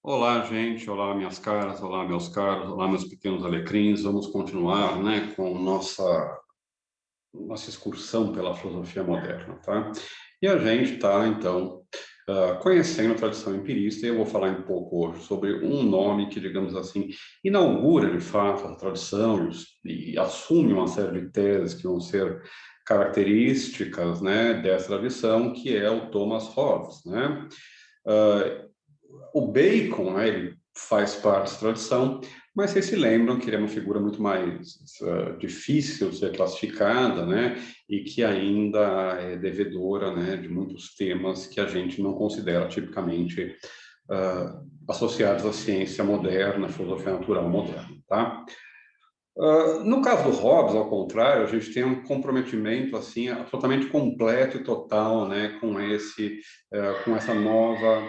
Olá, gente. Olá, minhas caras. Olá, meus caros. Olá, meus pequenos alecrins. Vamos continuar, né, com nossa excursão pela filosofia moderna, tá? E a gente está, então, conhecendo a tradição empirista, e eu vou falar um pouco hoje sobre um nome que, digamos assim, inaugura, de fato, a tradição e assume uma série de teses que vão ser características, né, dessa tradição, que é o Thomas Hobbes, né? Ah, o Bacon, né, ele faz parte dessa tradição, mas vocês se lembram que ele é uma figura muito mais difícil de ser classificada, né, e que ainda é devedora, né, de muitos temas que a gente não considera tipicamente associados à ciência moderna, à filosofia natural moderna, tá? No caso do Hobbes, ao contrário, a gente tem um comprometimento assim absolutamente completo e total, né, com essa nova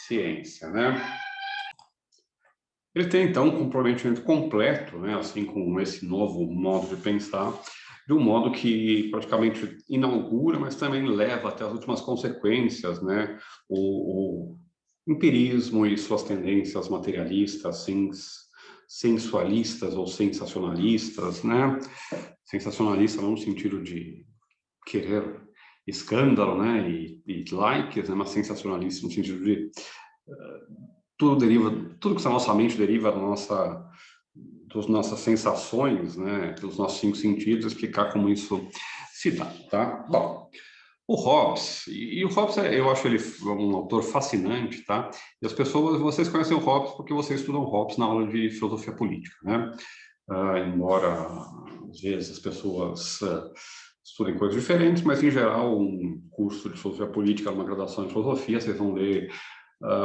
ciência, né? Ele tem, então, um comprometimento completo, né, assim, com esse novo modo de pensar, de um modo que praticamente inaugura, mas também leva até as últimas consequências, né, o empirismo e suas tendências materialistas, sensualistas ou sensacionalistas, né, sensacionalista não no sentido de querer escândalo, né, e likes, né, mas sensacionalista no sentido de tudo que está na nossa mente deriva das nossas sensações, né, dos nossos cinco sentidos, explicar como isso se dá, tá? Bom, o Hobbes, e o Hobbes, eu acho ele um autor fascinante, tá? E as pessoas, vocês conhecem o Hobbes porque vocês estudam Hobbes na aula de filosofia política, né? Embora, às vezes, as pessoas estudem coisas diferentes, mas, em geral, um curso de filosofia política, uma graduação em filosofia, vocês vão ler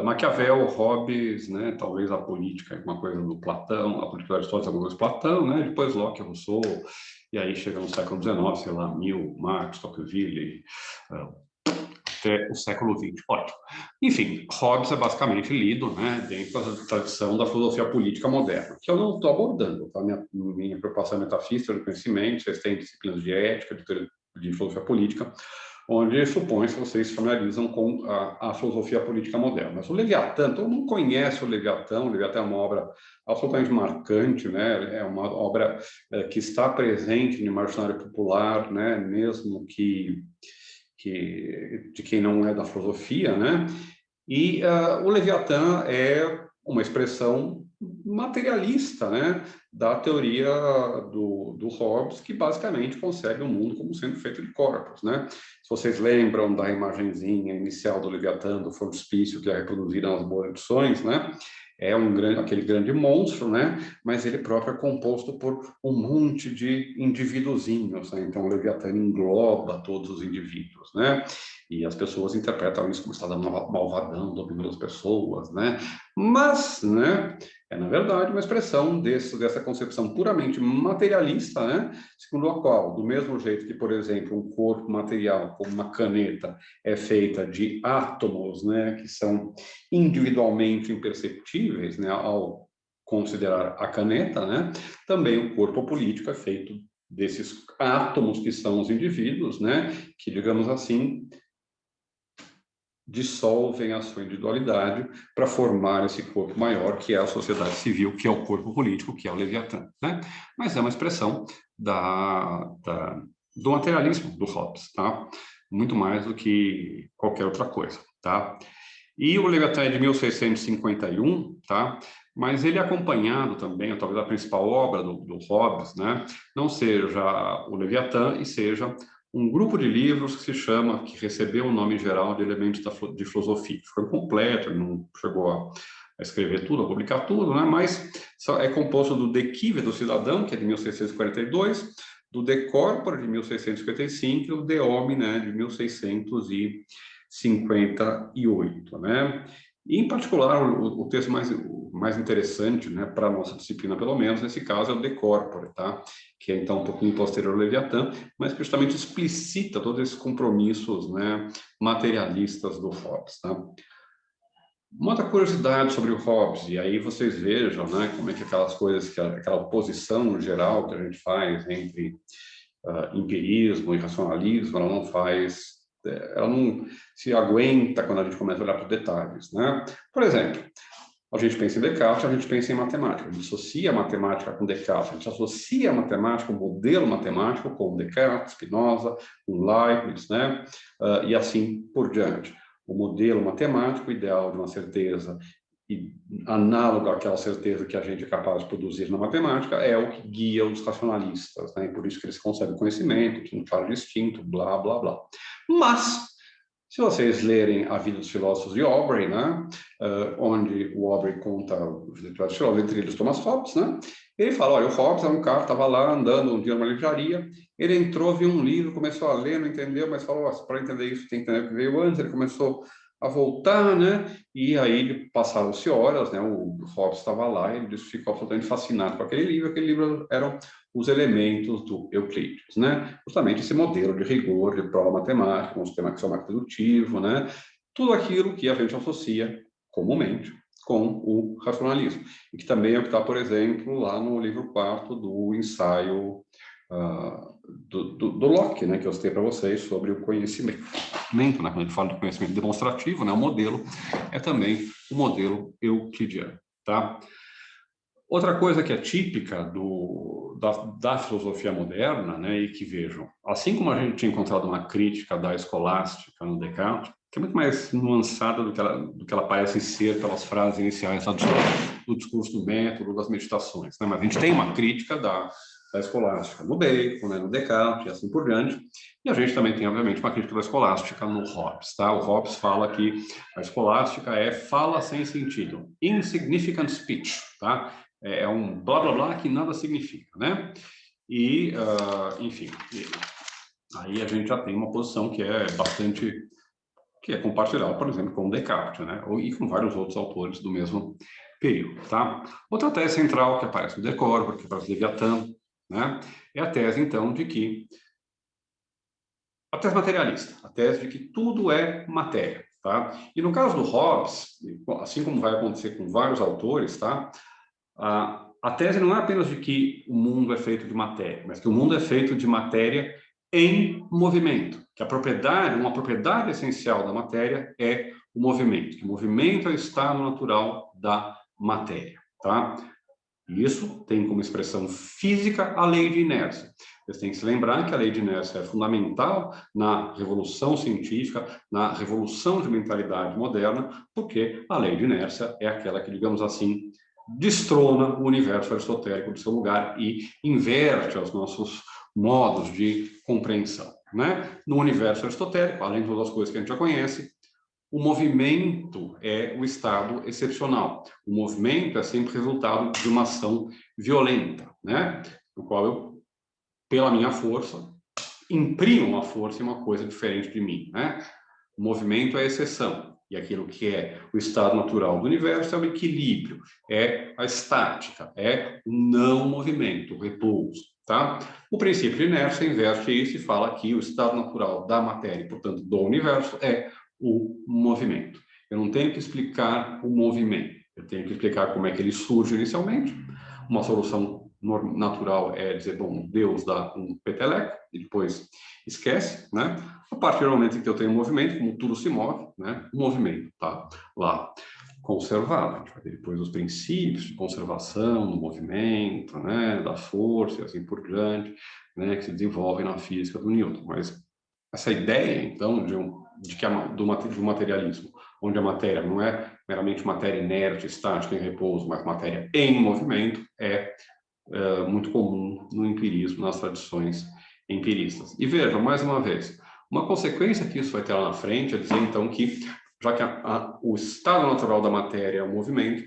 Maquiavel, Hobbes, né, talvez a política, alguma coisa do Platão, a política aristóteles, alguma coisa do Platão, né, depois Locke, Rousseau, e aí chega no século XIX, sei lá, Mill, Marx, Tocqueville, até o século XX. Ótimo. Enfim, Hobbes é basicamente lido, né, dentro da tradição da filosofia política moderna, que eu não estou abordando, tá? Minha preocupação é metafísica de conhecimento, vocês têm disciplinas de ética, de filosofia política, onde supõe-se que vocês se familiarizam com a filosofia política moderna. Mas o Leviatã, todo mundo conhece o Leviatã é uma obra absolutamente marcante, né? É uma obra que está presente no imaginário popular, né? Mesmo de quem não é da filosofia, né? E o Leviatã é uma expressão materialista, né, da teoria do Hobbes, que basicamente concebe o mundo como sendo feito de corpos, né? Se vocês lembram da imagenzinha inicial do Leviatã, do frontispício, que é reproduzida nas boas edições, né? É aquele grande monstro, né? Mas ele próprio é composto por um monte de indivíduozinhos, né? Então o Leviatã engloba todos os indivíduos, né? E as pessoas interpretam isso como estado malvadão, dominando as pessoas, né? Mas, né, é, na verdade, uma expressão dessa concepção puramente materialista, né? Segundo a qual, do mesmo jeito que, por exemplo, um corpo material, como uma caneta, é feita de átomos, né, que são individualmente imperceptíveis, né, ao considerar a caneta, né? Também o corpo político é feito desses átomos que são os indivíduos, né? Que, digamos assim, dissolvem a sua individualidade para formar esse corpo maior, que é a sociedade civil, que é o corpo político, que é o Leviatã, né? Mas é uma expressão do materialismo do Hobbes, tá? Muito mais do que qualquer outra coisa, tá? E o Leviatã é de 1651, tá? Mas ele é acompanhado também, ou talvez a principal obra do Hobbes, né? Não seja o Leviatã e seja um grupo de livros que recebeu o nome geral de Elementos de Filosofia. Foi incompleto, ele não chegou a escrever tudo, a publicar tudo, né? Mas é composto do De Quive do Cidadão, que é de 1642, do De Corpore, de 1655, e do De Homine, né, de 1658, né? E, em particular, o texto mais interessante, né, para a nossa disciplina, pelo menos, nesse caso, é o De Corpore, tá? Que é, então, um pouquinho posterior ao Leviatã, mas que justamente explicita todos esses compromissos, né, materialistas do Hobbes, tá? Uma outra curiosidade sobre o Hobbes, e aí vocês vejam, né, como é que aquelas coisas, aquela oposição geral que a gente faz entre empirismo e racionalismo, ela não se aguenta quando a gente começa a olhar para os detalhes, né? Por exemplo, a gente pensa em Descartes, a gente pensa em matemática. A gente associa a matemática com Descartes, a gente associa a matemática, o modelo matemático, com Descartes, Spinoza, com Leibniz, né? E assim por diante. O modelo matemático ideal de uma certeza e análogo àquela certeza que a gente é capaz de produzir na matemática é o que guia os racionalistas, né? E por isso que eles concebem conhecimento, que não faz distinto, blá, blá, blá. Mas, se vocês lerem A Vida dos Filósofos de Aubrey, né, onde o Aubrey conta os literários filósofos, entre eles Thomas Hobbes, né, ele fala, olha, o Hobbes era um cara que estava lá andando um dia numa livraria, ele entrou, viu um livro, começou a ler, não entendeu, mas falou, para entender isso tem que entender o que veio antes, ele começou a voltar, né, e aí passaram-se horas, né, o Hobbes estava lá, ele disse que ficou absolutamente fascinado com aquele livro eram os elementos do Euclides, né? Justamente esse modelo de rigor, de prova matemática, um sistema axiomático dedutivo, né? Tudo aquilo que a gente associa comumente com o racionalismo. E que também é o que está, por exemplo, lá no livro 4 do ensaio do Locke, né? Que eu citei para vocês sobre o conhecimento, né? Quando ele fala do conhecimento demonstrativo, né? O modelo é também o modelo euclidiano, tá? Outra coisa que é típica da filosofia moderna, né, e que vejam, assim como a gente tinha encontrado uma crítica da escolástica no Descartes, que é muito mais nuançada do que ela parece ser pelas frases iniciais do discurso do método, das meditações, né? Mas a gente tem uma crítica da escolástica no Bacon, né, no Descartes e assim por diante, e a gente também tem, obviamente, uma crítica da escolástica no Hobbes, tá? O Hobbes fala que a escolástica é fala sem sentido, insignificant speech, tá? É um blá blá blá que nada significa, né? E, enfim, aí a gente já tem uma posição que é bastante, que é compartilhada, por exemplo, com Descartes, né? E com vários outros autores do mesmo período, tá? Outra tese central que aparece no De Corvo, que aparece no Leviatã, né? É a tese, então, de que a tese materialista, a tese de que tudo é matéria, tá? E no caso do Hobbes, assim como vai acontecer com vários autores, tá? A tese não é apenas de que o mundo é feito de matéria, mas que o mundo é feito de matéria em movimento, que uma propriedade essencial da matéria é o movimento, que o movimento é o estado natural da matéria, tá? E isso tem como expressão física a lei de inércia. Vocês têm que se lembrar que a lei de inércia é fundamental na revolução científica, na revolução de mentalidade moderna, porque a lei de inércia é aquela que, digamos assim, destrona o universo aristotélico do seu lugar e inverte os nossos modos de compreensão, né? No universo aristotélico, além de todas as coisas que a gente já conhece, o movimento é o estado excepcional. O movimento é sempre resultado de uma ação violenta, né? No qual eu, pela minha força, imprimo uma força em uma coisa diferente de mim, né? O movimento é a exceção. E aquilo que é o estado natural do universo é o equilíbrio, é a estática, é o não movimento, o repouso, tá? O princípio de inércia inverte isso e fala que o estado natural da matéria, portanto, do universo, é o movimento. Eu não tenho que explicar o movimento, eu tenho que explicar como é que ele surge inicialmente. Uma solução natural é dizer, bom, Deus dá um peteleco e depois esquece, né? A partir do momento em que eu tenho um movimento, como tudo se move, né? O movimento está lá conservado. A gente vai ter depois os princípios de conservação do movimento, né? Da força e assim por diante, né? Que se desenvolvem na física do Newton. Mas essa ideia, então, do materialismo, onde a matéria não é meramente matéria inerte, estática, em repouso, mas matéria em movimento, é muito comum no empirismo, nas tradições empiristas. E vejam, mais uma vez, uma consequência que isso vai ter lá na frente é dizer, então, que, já que o estado natural da matéria é o movimento,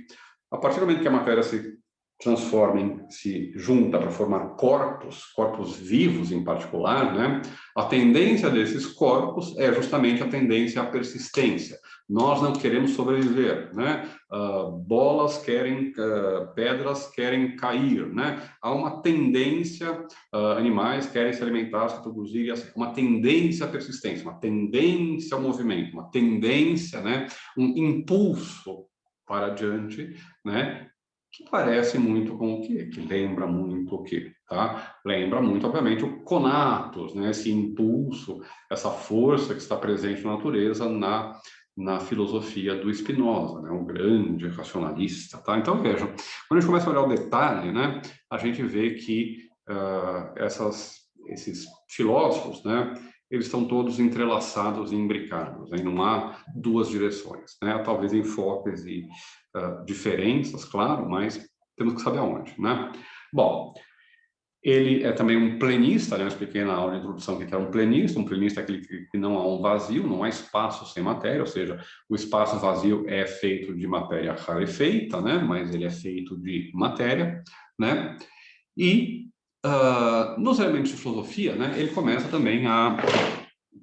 a partir do momento que a matéria se transforma, se junta para formar corpos vivos em particular, né? A tendência desses corpos é justamente a tendência à persistência. Nós não queremos sobreviver, né? Bolas querem, pedras querem cair, né? Há uma tendência, animais querem se alimentar, se reproduzir, uma tendência à persistência, uma tendência ao movimento, uma tendência, né? Um impulso para adiante, né? Que parece muito com o quê? Que lembra muito o quê? Tá? Lembra muito, obviamente, o conatos, né? Esse impulso, essa força que está presente na natureza, na na filosofia do Spinoza, né? Um grande racionalista, tá? Então, vejam, quando a gente começa a olhar o detalhe, né, a gente vê que esses filósofos, né, eles estão todos entrelaçados e imbricados, né? Não há duas direções, né? Talvez enfoques e diferenças, claro, mas temos que saber aonde, né? Bom, ele é também um plenista, né? Eu expliquei na aula de introdução que é um plenista é aquele que não há um vazio, não há espaço sem matéria, ou seja, o espaço vazio é feito de matéria rarefeita, né? Mas ele é feito de matéria, né? E nos elementos de filosofia, né, ele começa também a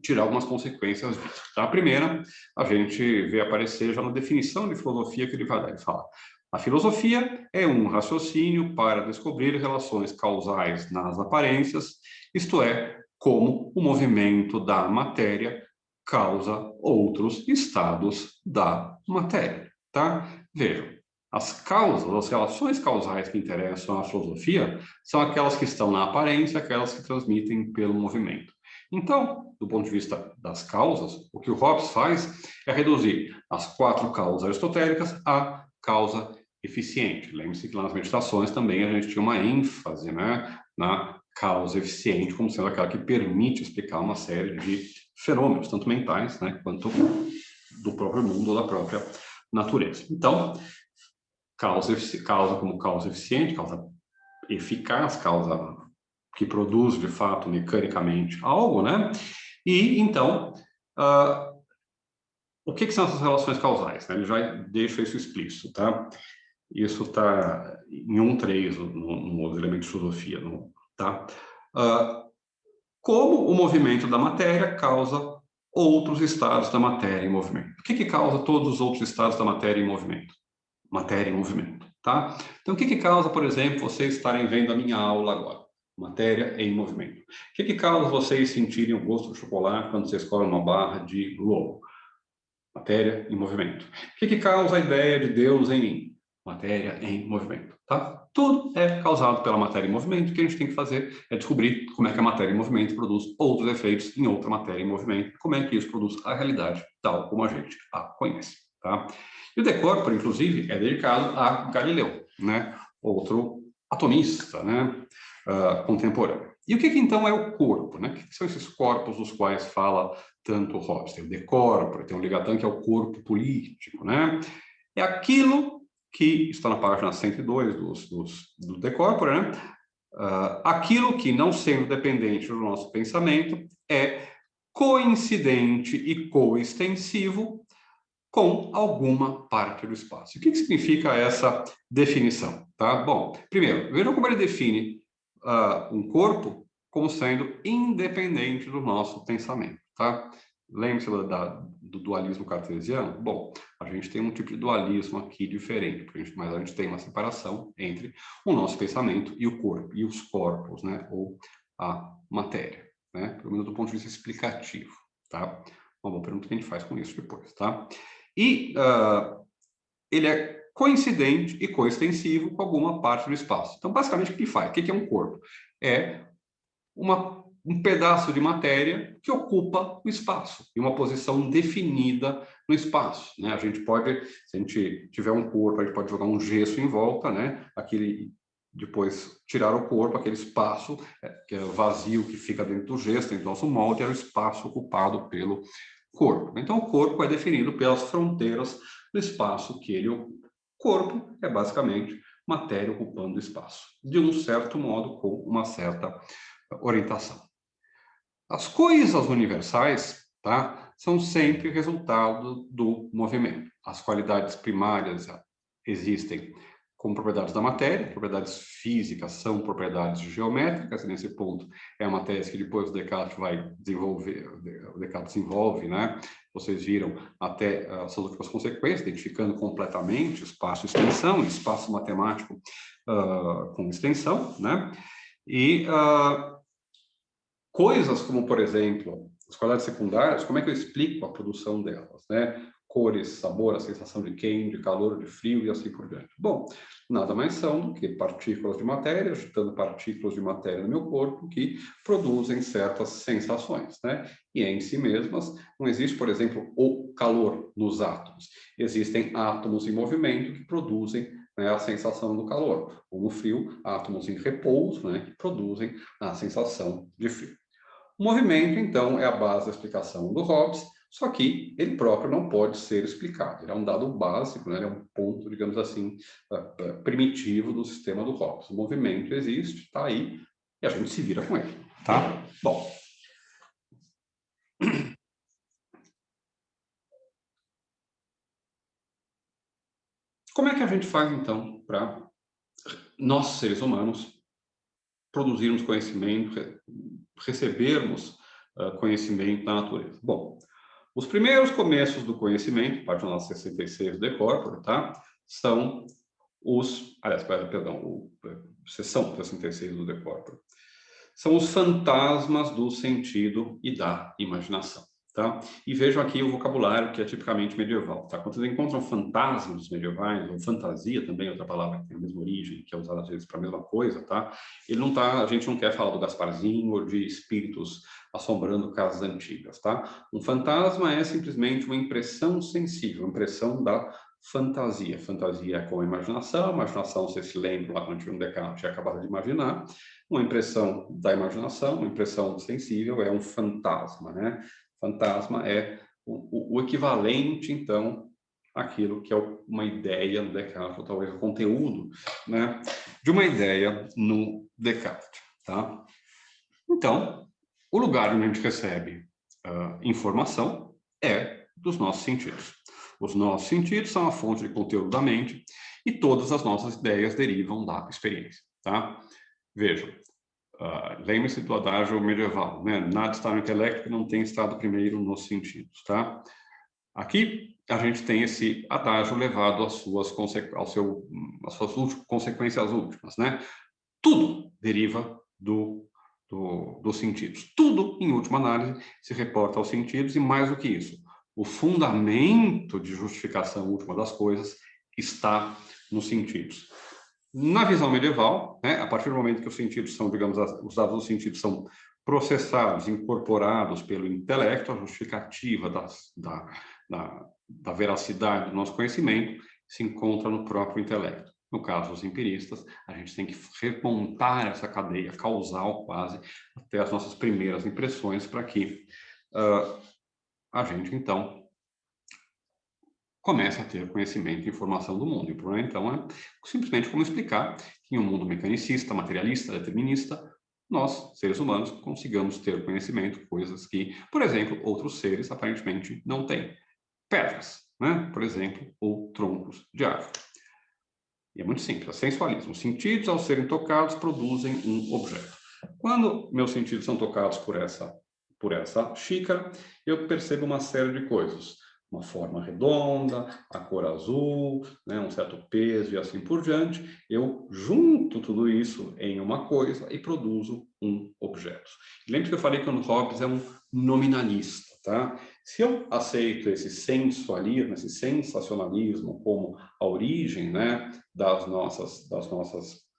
tirar algumas consequências disso. Tá? A primeira, a gente vê aparecer já na definição de filosofia que ele vai dar. Ele fala: a filosofia é um raciocínio para descobrir relações causais nas aparências, isto é, como o movimento da matéria causa outros estados da matéria. Tá? Vejam, as causas, as relações causais que interessam à filosofia são aquelas que estão na aparência, aquelas que transmitem pelo movimento. Então, do ponto de vista das causas, o que o Hobbes faz é reduzir as 4 causas aristotélicas à causa eficiente. Lembre-se que lá nas meditações também a gente tinha uma ênfase, né, na causa eficiente, como sendo aquela que permite explicar uma série de fenômenos, tanto mentais, né, quanto do próprio mundo ou da própria natureza. Então, causa como causa eficiente, causa eficaz, causa que produz, de fato, mecanicamente algo, né? E, então, o que são essas relações causais? Né? Ele já deixa isso explícito, tá? Isso está em 1.3, nos elementos de filosofia, tá? Como o movimento da matéria causa outros estados da matéria em movimento. O que causa todos os outros estados da matéria em movimento? Matéria em movimento, tá? Então, o que causa, por exemplo, vocês estarem vendo a minha aula agora? Matéria em movimento. O que causa vocês sentirem o gosto do chocolate quando vocês comem uma barra de lobo? Matéria em movimento. O que causa a ideia de Deus em mim? Matéria em movimento, tá? Tudo é causado pela matéria em movimento. O que a gente tem que fazer é descobrir como é que a matéria em movimento produz outros efeitos em outra matéria em movimento, como é que isso produz a realidade tal como a gente a conhece, tá? E o De Corpore, inclusive, é dedicado a Galileu, né? Outro atomista, né? Contemporâneo. E o que então é o corpo, né? O que são esses corpos dos quais fala tanto o Hobbes? Tem o De Corpore, tem o Leviatã, que é o corpo político, né? É aquilo que está na página 102 do De Corpore, né? Aquilo que, não sendo dependente do nosso pensamento, é coincidente e coextensivo com alguma parte do espaço. O que significa essa definição? Tá? Bom, primeiro, vejam como ele define um corpo como sendo independente do nosso pensamento. Tá? Lembre-se do dualismo cartesiano? Bom, a gente tem um tipo de dualismo aqui diferente, mas a gente tem uma separação entre o nosso pensamento e o corpo, e os corpos, né? Ou a matéria, né? Pelo menos do ponto de vista explicativo. Tá? Uma boa pergunta que a gente faz com isso depois. Tá? E ele é coincidente e coextensivo com alguma parte do espaço. Então, basicamente, o que faz? O que é um corpo? É um pedaço de matéria que ocupa o espaço, em uma posição definida no espaço, né? A gente pode, se a gente tiver um corpo, a gente pode jogar um gesso em volta, né? Depois tirar o corpo, aquele espaço que é vazio, que fica dentro do gesso, dentro do nosso molde, é o espaço ocupado pelo corpo. Então, o corpo é definido pelas fronteiras do espaço que ele ocupa. Corpo é basicamente matéria ocupando espaço, de um certo modo, com uma certa orientação. As coisas universais, tá, são sempre resultado do movimento. As qualidades primárias existem como propriedades da matéria, propriedades físicas são propriedades geométricas, e nesse ponto é uma tese que depois o Descartes vai desenvolver, o Descartes desenvolve, né? Vocês viram até as suas últimas consequências, identificando completamente espaço e extensão, espaço matemático com extensão, né? E coisas como, por exemplo, as qualidades secundárias, como é que eu explico a produção delas, né? cores, sabor, a sensação de quente, de calor, de frio e assim por diante. Bom, nada mais são do que partículas de matéria, agitando partículas de matéria no meu corpo que produzem certas sensações, né? E em si mesmas, não existe, por exemplo, o calor nos átomos. Existem átomos em movimento que produzem, né, a sensação do calor. Ou no frio, átomos em repouso, né, que produzem a sensação de frio. O movimento, então, é a base da explicação do Hobbes, só que ele próprio não pode ser explicado. Ele é um dado básico, né? Ele é um ponto, digamos assim, primitivo do sistema do Hobbes. O movimento existe, está aí, e a gente se vira com ele, tá? Bom. Como é que a gente faz, então, para nós, seres humanos, produzirmos conhecimento, recebermos conhecimento da natureza? Bom, os primeiros começos do conhecimento, página 66 do De Corpore, tá? São os... Aliás, perdão, seção 66 do De Corpore. São os fantasmas do sentido e da imaginação, tá? E vejam aqui o vocabulário que é tipicamente medieval, tá? Quando vocês encontram fantasmas medievais, ou fantasia também, outra palavra que tem a mesma origem, que é usada às vezes para a mesma coisa, tá? Ele não tá, a gente não quer falar do Gasparzinho ou de espíritos assombrando casas antigas, tá? Um fantasma é simplesmente uma impressão sensível, uma impressão da fantasia. Fantasia é com a imaginação, vocês se lembram lá quando tinha um Descartes, tinha acabado de imaginar. Uma impressão da imaginação, uma impressão sensível é um fantasma, né? Fantasma é o equivalente, então, àquilo que é uma ideia no Descartes, ou talvez o conteúdo, né, de uma ideia no Descartes, tá? Então, o lugar onde a gente recebe informação é dos nossos sentidos. Os nossos sentidos são a fonte de conteúdo da mente e todas as nossas ideias derivam da experiência, tá? Vejam, lembre-se do adágio medieval, né? Nada está no intelecto que não tem estado primeiro nos sentidos, tá? Aqui a gente tem esse adágio levado às suas consequências últimas, né? Tudo deriva dos sentidos. Tudo, em última análise, se reporta aos sentidos e, mais do que isso, o fundamento de justificação última das coisas está nos sentidos. Na visão medieval, né, a partir do momento que os sentidos são, digamos, os dados dos sentidos são processados, incorporados pelo intelecto, a justificativa da veracidade do nosso conhecimento se encontra no próprio intelecto. No caso dos empiristas, a gente tem que remontar essa cadeia causal quase até as nossas primeiras impressões para que a gente, então, comece a ter conhecimento e informação do mundo. E o problema, então, é simplesmente como explicar que em um mundo mecanicista, materialista, determinista, nós, seres humanos, consigamos ter conhecimento, coisas que, por exemplo, outros seres aparentemente não têm. Pedras, né? Por exemplo, ou troncos de árvore. E é muito simples, é sensualismo. Os sentidos, ao serem tocados, produzem um objeto. Quando meus sentidos são tocados por essa xícara, eu percebo uma série de coisas. Uma forma redonda, a cor azul, né, um certo peso e assim por diante. Eu junto tudo isso em uma coisa e produzo um objeto. Lembre que eu falei que o Hobbes é um nominalista, tá? Se eu aceito esse sensualismo, esse sensacionalismo como a origem, né, das nossas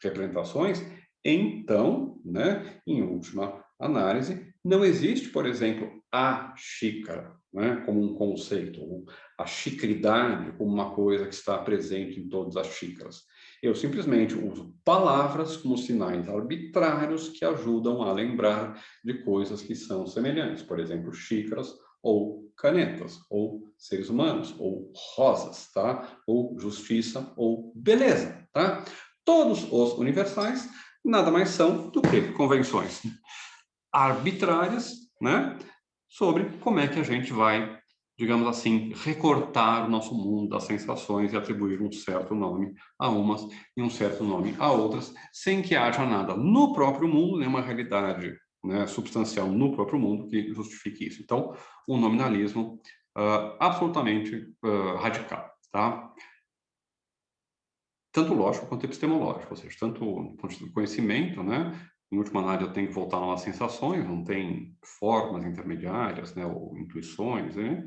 representações, então, né, em última análise, não existe, por exemplo, a xícara, né, como um conceito, ou a xicridade como uma coisa que está presente em todas as xícaras. Eu simplesmente uso palavras como sinais arbitrários que ajudam a lembrar de coisas que são semelhantes. Por exemplo, xícaras ou canetas, ou seres humanos, ou rosas, tá? Ou justiça, ou beleza, tá? Todos os universais nada mais são do que convenções arbitrárias, né? Sobre como é que a gente vai, digamos assim, recortar o nosso mundo das sensações e atribuir um certo nome a umas e um certo nome a outras, sem que haja nada no próprio mundo, nenhuma realidade, né, substancial no próprio mundo que justifique isso. Então, um nominalismo absolutamente radical, tá? Tanto lógico quanto epistemológico, ou seja, tanto do ponto de vista do conhecimento, né, em última análise, eu tenho que voltar nas sensações, não tem formas intermediárias, né, ou intuições, né?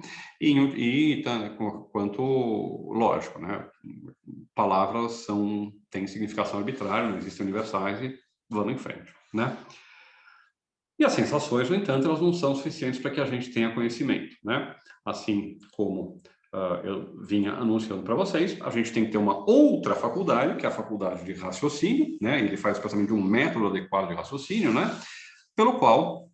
Quanto, lógico, né, palavras têm significação arbitrária, não existem universais e vamos em frente, né? E as sensações, no entanto, elas não são suficientes para que a gente tenha conhecimento, né? Assim como eu vinha anunciando para vocês, a gente tem que ter uma outra faculdade, que é a faculdade de raciocínio, né? Ele faz especialmente um método adequado de raciocínio, né? Pelo qual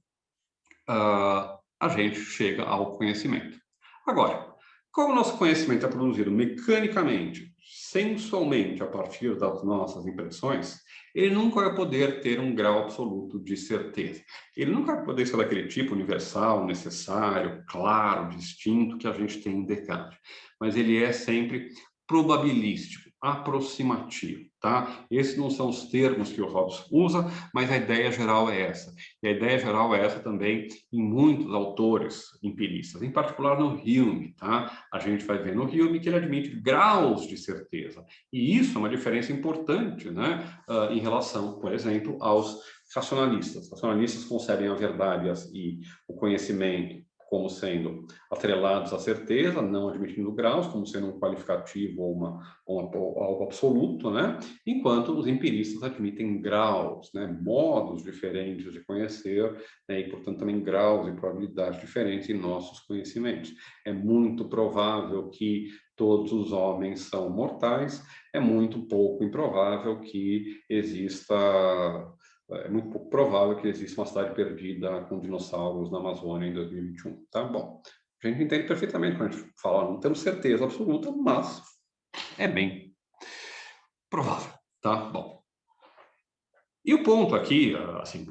a gente chega ao conhecimento. Agora, como o nosso conhecimento é produzido mecanicamente, sensualmente, a partir das nossas impressões, ele nunca vai poder ter um grau absoluto de certeza. Ele nunca vai poder ser daquele tipo universal, necessário, claro, distinto que a gente tem em Descartes. Mas ele é sempre probabilístico, aproximativo, tá? Esses não são os termos que o Hobbes usa, mas a ideia geral é essa. E a ideia geral é essa também em muitos autores empiristas, em particular no Hume, tá? A gente vai ver no Hume que ele admite graus de certeza. E isso é uma diferença importante, né? Em relação, por exemplo, aos racionalistas. Os racionalistas concebem a verdade e o conhecimento como sendo atrelados à certeza, não admitindo graus, como sendo um qualificativo ou algo absoluto, né? Enquanto os empiristas admitem graus, né? Modos diferentes de conhecer, né? E, portanto, também graus e probabilidades diferentes em nossos conhecimentos. É muito provável que todos os homens são mortais, é muito pouco improvável que exista... É muito pouco provável que exista uma cidade perdida com dinossauros na Amazônia em 2021. Tá bom. A gente entende perfeitamente quando a gente fala, não temos certeza absoluta, mas é bem provável. Tá bom. E o ponto aqui, assim,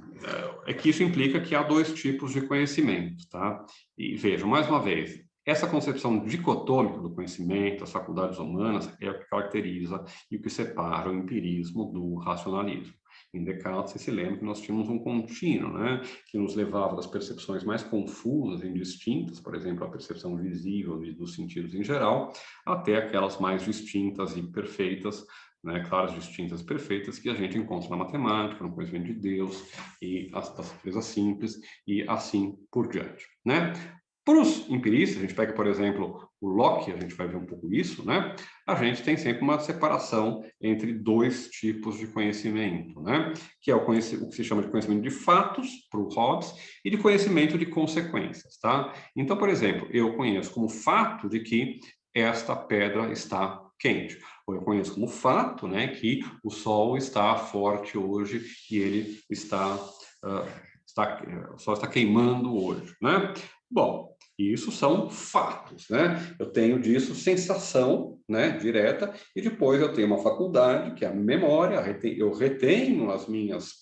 é que isso implica que há dois tipos de conhecimento, tá? E vejam, mais uma vez, essa concepção dicotômica do conhecimento, as faculdades humanas, é o que caracteriza e o que separa o empirismo do racionalismo. Em Descartes, você se lembra que nós tínhamos um contínuo, né, que nos levava das percepções mais confusas e indistintas, por exemplo, a percepção visível e dos sentidos em geral, até aquelas mais distintas e perfeitas, né, claras, distintas e perfeitas que a gente encontra na matemática, no conhecimento de Deus e das coisas simples e assim por diante, né? Para os empiristas, a gente pega, por exemplo, o Locke, a gente vai ver um pouco isso, né? A gente tem sempre uma separação entre dois tipos de conhecimento, né? Que é o que se chama de conhecimento de fatos, para o Hobbes, e de conhecimento de consequências, tá? Então, por exemplo, eu conheço como fato de que esta pedra está quente. Ou eu conheço como fato, né, que o sol está forte hoje e ele o sol está queimando hoje, né? Bom, isso são fatos, né? Eu tenho disso sensação, né, direta, e depois eu tenho uma faculdade, que é a memória, eu retenho as minhas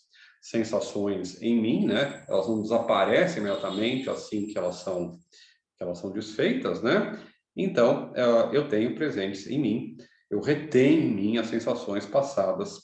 sensações em mim, né? Elas não desaparecem imediatamente assim que elas são desfeitas, né? Então, eu tenho presentes em mim, eu retenho em mim as sensações passadas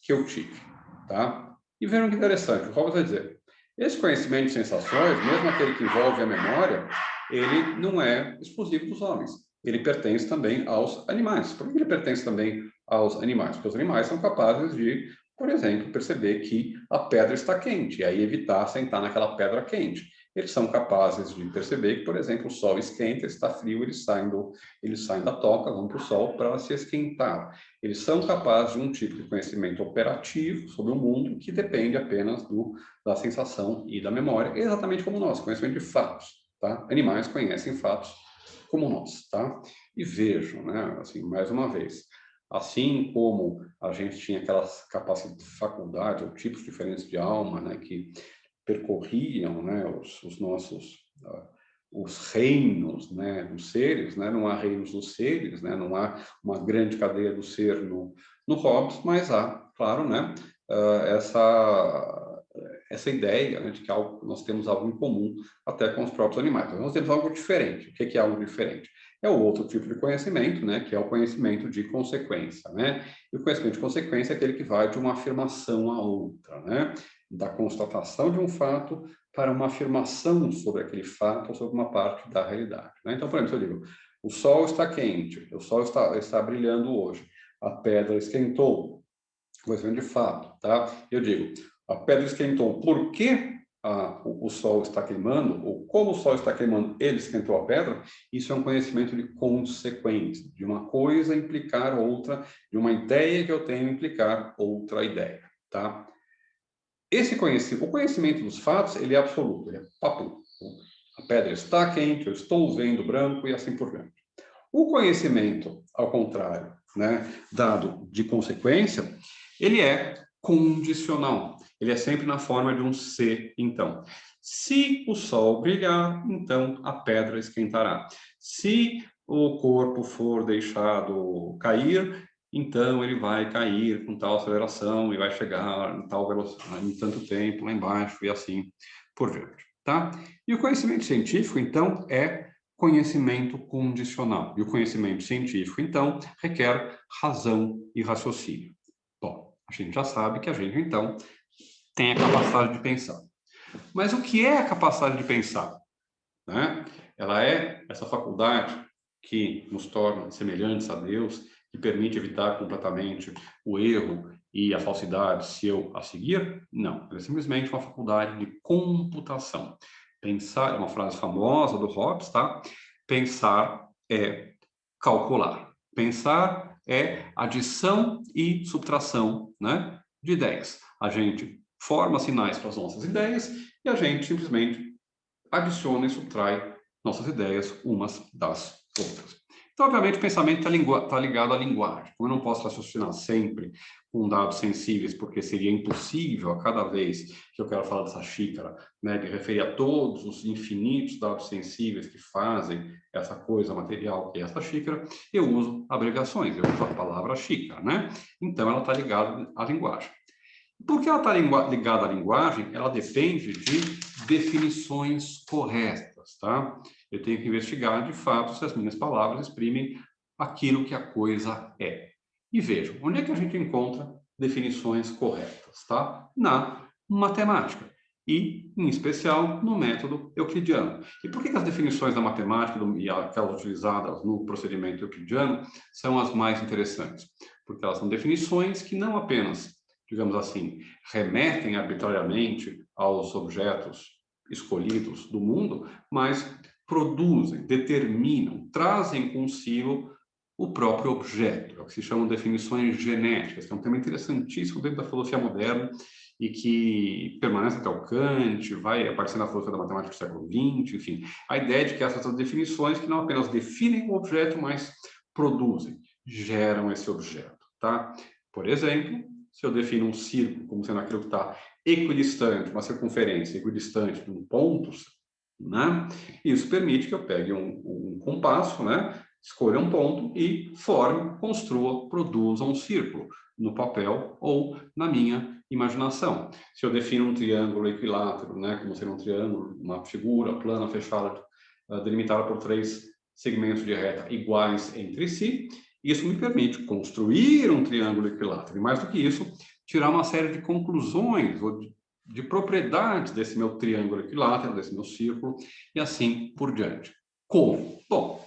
que eu tive, tá? E vejam que interessante, o Hobbes vai dizer, esse conhecimento de sensações, mesmo aquele que envolve a memória, ele não é exclusivo dos homens. Ele pertence também aos animais. Por que ele pertence também aos animais? Porque os animais são capazes de, por exemplo, perceber que a pedra está quente e aí evitar sentar naquela pedra quente. Eles são capazes de perceber que, por exemplo, o sol esquenta, está frio, eles saem da toca, vão para o sol para se esquentar. Eles são capazes de um tipo de conhecimento operativo sobre o mundo que depende apenas da sensação e da memória, exatamente como nós, conhecimento de fatos, tá? Animais conhecem fatos como nós, tá? E vejam, né, assim, mais uma vez, assim como a gente tinha aquelas capacidades, faculdades ou tipos diferentes de alma, né, que percorriam, né, os nossos os reinos, né, dos seres, né, não há reinos dos seres, né, não há uma grande cadeia do ser no Hobbes, mas há, claro, né, essa ideia, né, de que nós temos algo em comum até com os próprios animais. Mas nós temos algo diferente. O que é algo diferente? É o outro tipo de conhecimento, né, que é o conhecimento de consequência, né? E o conhecimento de consequência é aquele que vai de uma afirmação a outra, né? Da constatação de um fato para uma afirmação sobre aquele fato ou sobre uma parte da realidade, né? Então, por exemplo, se eu digo, o sol está quente, o sol está brilhando hoje, a pedra esquentou, conhecimento de fato, tá? Eu digo, A pedra esquentou. Por que o Sol está queimando, ou como o Sol está queimando, ele esquentou a pedra? Isso é um conhecimento de consequência, de uma coisa implicar outra, de uma ideia que eu tenho implicar outra ideia, tá? O conhecimento dos fatos, ele é absoluto, ele é papo. A pedra está quente, eu estou vendo branco e assim por diante. O conhecimento, ao contrário, né, dado de consequência, ele é condicional. Ele é sempre na forma de um se, então. Se o sol brilhar, então a pedra esquentará. Se o corpo for deixado cair, então ele vai cair com tal aceleração e vai chegar em tal velocidade, em tanto tempo lá embaixo e assim por diante, tá? E o conhecimento científico, então, é conhecimento condicional. E o conhecimento científico, então, requer razão e raciocínio. Bom, a gente já sabe que a gente, então, tem a capacidade de pensar. Mas o que é a capacidade de pensar? Né? Ela é essa faculdade que nos torna semelhantes a Deus, que permite evitar completamente o erro e a falsidade se eu a seguir? Não, ela é simplesmente uma faculdade de computação. Pensar, é uma frase famosa do Hobbes, tá? Pensar é calcular. Pensar é adição e subtração, né, de ideias. A gente forma sinais para as nossas ideias e a gente simplesmente adiciona e subtrai nossas ideias umas das outras. Então, obviamente, o pensamento está ligado à linguagem. Como eu não posso raciocinar sempre com dados sensíveis, porque seria impossível a cada vez que eu quero falar dessa xícara, né, de referir a todos os infinitos dados sensíveis que fazem essa coisa material que é essa xícara, eu uso abreviações, eu uso a palavra xícara, né? Então, ela está ligada à linguagem. Por que ela está ligada à linguagem? Ela depende de definições corretas, tá? Eu tenho que investigar, de fato, se as minhas palavras exprimem aquilo que a coisa é. E vejam, onde é que a gente encontra definições corretas, tá? Na matemática. E, em especial, no método euclidiano. E por que as definições da matemática e aquelas utilizadas no procedimento euclidiano são as mais interessantes? Porque elas são definições que não apenas, digamos assim, remetem arbitrariamente aos objetos escolhidos do mundo, mas produzem, determinam, trazem consigo o próprio objeto, é o que se chamam de definições genéticas, que é um tema interessantíssimo dentro da filosofia moderna e que permanece até o Kant, vai aparecer na filosofia da matemática do século XX, enfim, a ideia de que essas são definições que não apenas definem o objeto, mas produzem, geram esse objeto, tá? Por exemplo, se eu defino um círculo como sendo aquilo que está equidistante, uma circunferência equidistante de um ponto, né? Isso permite que eu pegue um compasso, né? Escolha um ponto e forme, construa, produza um círculo no papel ou na minha imaginação. Se eu defino um triângulo equilátero, né? Como sendo um triângulo, uma figura plana, fechada, delimitada por 3 segmentos de reta iguais entre si, isso me permite construir um triângulo equilátero. E mais do que isso, tirar uma série de conclusões ou de propriedades desse meu triângulo equilátero, desse meu círculo, e assim por diante. Como? Bom,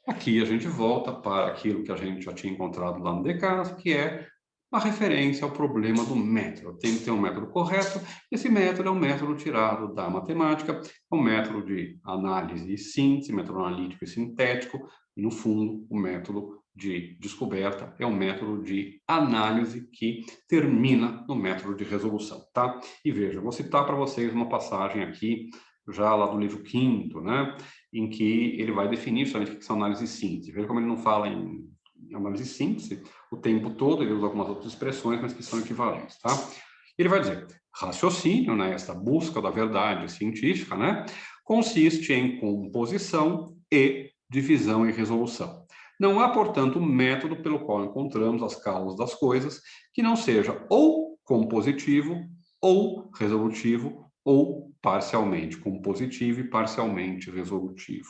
aqui a gente volta para aquilo que a gente já tinha encontrado lá no Descartes, que é a referência ao problema do método. Tem que ter um método correto. Esse método é um método tirado da matemática, é um método de análise e síntese, método analítico e sintético, e, no fundo, o método de descoberta é um método de análise que termina no método de resolução, tá? E veja, vou citar para vocês uma passagem aqui, já lá do livro quinto, né? Em que ele vai definir justamente o que são análise e síntese. Veja como ele não fala em análise e síntese o tempo todo, ele usa algumas outras expressões, mas que são equivalentes, tá? Ele vai dizer, raciocínio, né, essa busca da verdade científica, né, consiste em composição e divisão e resolução. Não há, portanto, método pelo qual encontramos as causas das coisas que não seja ou compositivo, ou resolutivo, ou parcialmente compositivo e parcialmente resolutivo.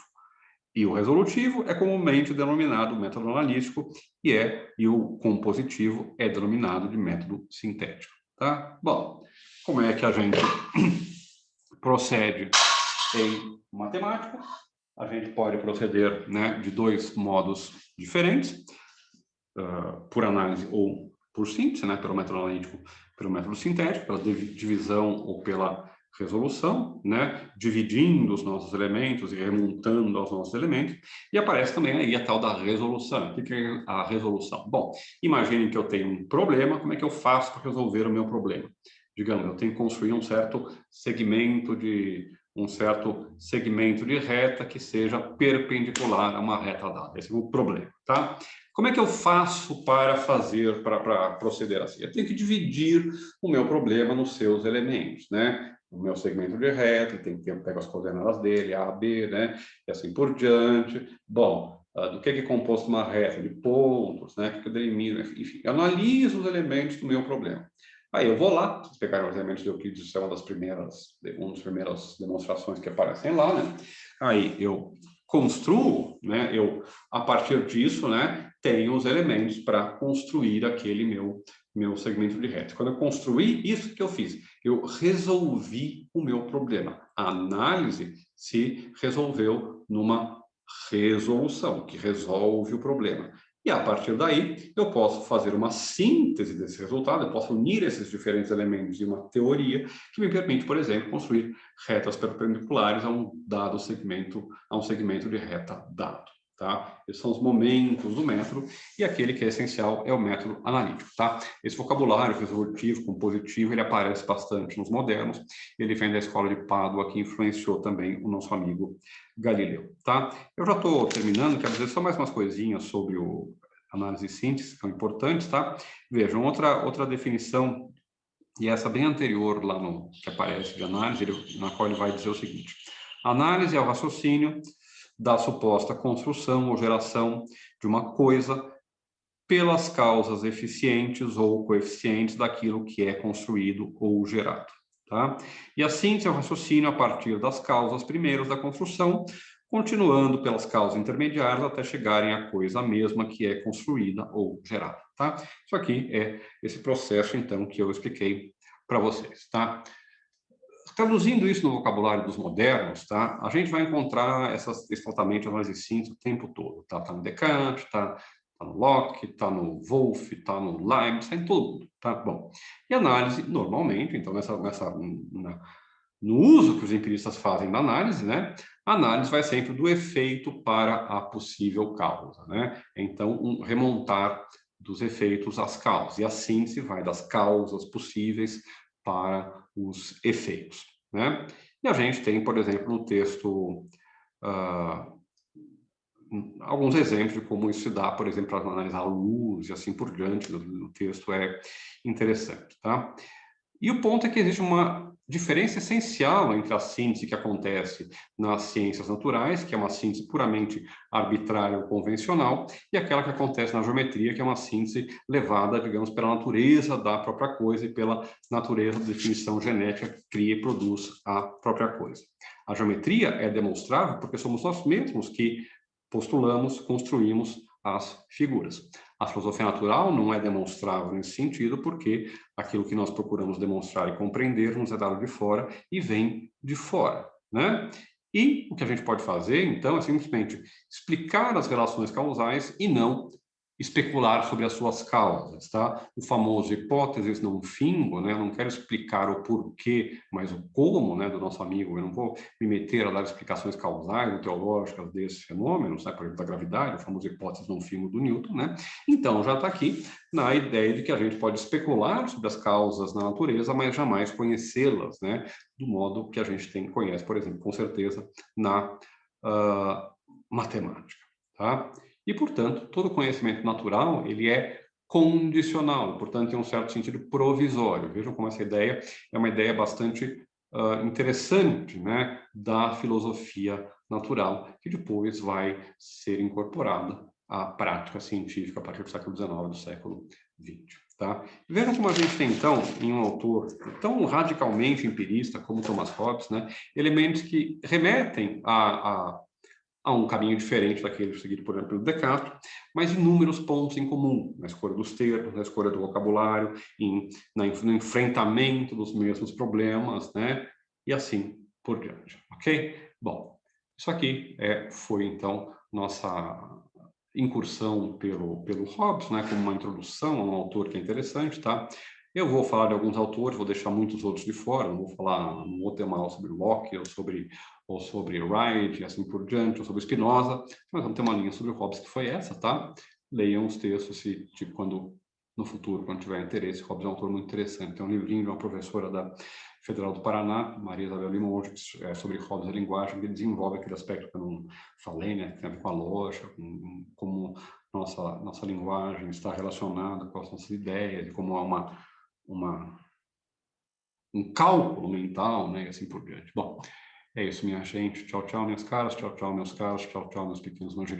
E o resolutivo é comumente denominado método analítico e o compositivo é denominado de método sintético, tá? Bom, como é que a gente procede em matemática? A gente pode proceder, né, de 2 modos diferentes, por análise ou por síntese, né, pelo método analítico, pelo método sintético, pela divisão ou pela resolução, né, dividindo os nossos elementos e remontando aos nossos elementos, e aparece também aí a tal da resolução. O que é a resolução? Bom, imaginem que eu tenho um problema, como é que eu faço para resolver o meu problema? Digamos, eu tenho que construir um certo segmento de reta que seja perpendicular a uma reta dada. Esse é o problema, tá? Como é que eu faço para proceder assim? Eu tenho que dividir o meu problema nos seus elementos, né? O meu segmento de reta, tem que pegar as coordenadas dele, A, B, né? E assim por diante. Bom, do que é composto uma reta? De pontos, né? Que eu delimito, enfim, eu analiso os elementos do meu problema. Aí eu vou lá, vocês pegaram os elementos de Euclides, isso é uma das primeiras demonstrações que aparecem lá, né? Aí eu construo, né? A partir disso, né? Tenho os elementos para construir aquele meu segmento de reta. Quando eu construí, isso que eu fiz, eu resolvi o meu problema. A análise se resolveu numa resolução, que resolve o problema. E a partir daí, eu posso fazer uma síntese desse resultado, eu posso unir esses diferentes elementos em uma teoria que me permite, por exemplo, construir retas perpendiculares a um dado segmento, a um segmento de reta dado. Tá? Esses são os momentos do método, e aquele que é essencial é o método analítico. Tá? Esse vocabulário resolutivo, compositivo, ele aparece bastante nos modernos, ele vem da escola de Pádua, que influenciou também o nosso amigo Galileu. Tá? Eu já estou terminando, quero dizer só mais umas coisinhas sobre o análise e síntese, que são importantes. Tá? Vejam, outra definição, e essa bem anterior lá no que aparece de análise, na qual ele vai dizer o seguinte: análise é o raciocínio da suposta construção ou geração de uma coisa pelas causas eficientes ou coeficientes daquilo que é construído ou gerado. Tá? E a síntese é o raciocínio a partir das causas primeiras da construção, continuando pelas causas intermediárias até chegarem à coisa mesma que é construída ou gerada. Tá? Isso aqui é esse processo, então, que eu expliquei para vocês. Tá? Traduzindo isso no vocabulário dos modernos, tá? A gente vai encontrar esse tratamento de análise de síntese o tempo todo. Tá no Descartes, tá no Locke, tá no Wolff, tá no Leibniz, tá em todo mundo. Tá? Bom, e análise, normalmente, então, no uso que os empiristas fazem da análise, né? A análise vai sempre do efeito para a possível causa, né? Então, remontar dos efeitos às causas. E a síntese vai das causas possíveis para os efeitos, né? E a gente tem, por exemplo, no texto, alguns exemplos de como isso se dá, por exemplo, para analisar a luz e assim por diante. No texto é interessante, tá? E o ponto é que existe uma diferença essencial entre a síntese que acontece nas ciências naturais, que é uma síntese puramente arbitrária ou convencional, e aquela que acontece na geometria, que é uma síntese levada, digamos, pela natureza da própria coisa e pela natureza da definição genética que cria e produz a própria coisa. A geometria é demonstrável porque somos nós mesmos que postulamos, construímos as figuras. A filosofia natural não é demonstrável nesse sentido, porque aquilo que nós procuramos demonstrar e compreender nos é dado de fora e vem de fora, né? E o que a gente pode fazer, então, é simplesmente explicar as relações causais e não especular sobre as suas causas, tá? O famoso hipóteses não fingo, né? Eu não quero explicar o porquê, mas o como, né, do nosso amigo. Eu não vou me meter a dar explicações causais ou teológicas desses fenômenos, né? Por exemplo, da gravidade, o famoso hipótese não fingo do Newton, né? Então, já está aqui na ideia de que a gente pode especular sobre as causas na natureza, mas jamais conhecê-las, né? Do modo que a gente conhece, por exemplo, com certeza, na matemática, tá? E, portanto, todo conhecimento natural, ele é condicional, portanto, tem um certo sentido provisório. Vejam como essa ideia é uma ideia bastante interessante, né, da filosofia natural, que depois vai ser incorporada à prática científica a partir do século XIX, do século XX. Tá? Vejam como a gente tem, então, em um autor tão radicalmente empirista como Thomas Hobbes, né, elementos que remetem a um caminho diferente daquele seguido, por exemplo, pelo Descartes, mas inúmeros pontos em comum, na escolha dos termos, na escolha do vocabulário, no enfrentamento dos mesmos problemas, né? E assim por diante, ok? Bom, isso aqui foi, então, nossa incursão pelo Hobbes, né, como uma introdução a um autor que é interessante, tá? Eu vou falar de alguns autores, vou deixar muitos outros de fora, não vou ter uma aula sobre Locke, ou sobre Wright, e assim por diante, ou sobre Spinoza, mas vamos ter uma linha sobre o Hobbes que foi essa, tá? Leiam os textos, se, tipo, no futuro, quando tiver interesse. Hobbes é um autor muito interessante. Tem um livrinho de uma professora da Federal do Paraná, Maria Isabel Limonge, sobre Hobbes e a linguagem, que desenvolve aquele aspecto que eu não falei, né, que tem a ver com a lógica, com como nossa linguagem está relacionada com as nossas ideias, como há um cálculo mental, né, e assim por diante. Bom, é isso, minha gente. Tchau, tchau, minhas caras. Tchau, tchau, meus caros. Tchau, tchau, meus pequenos manjericos.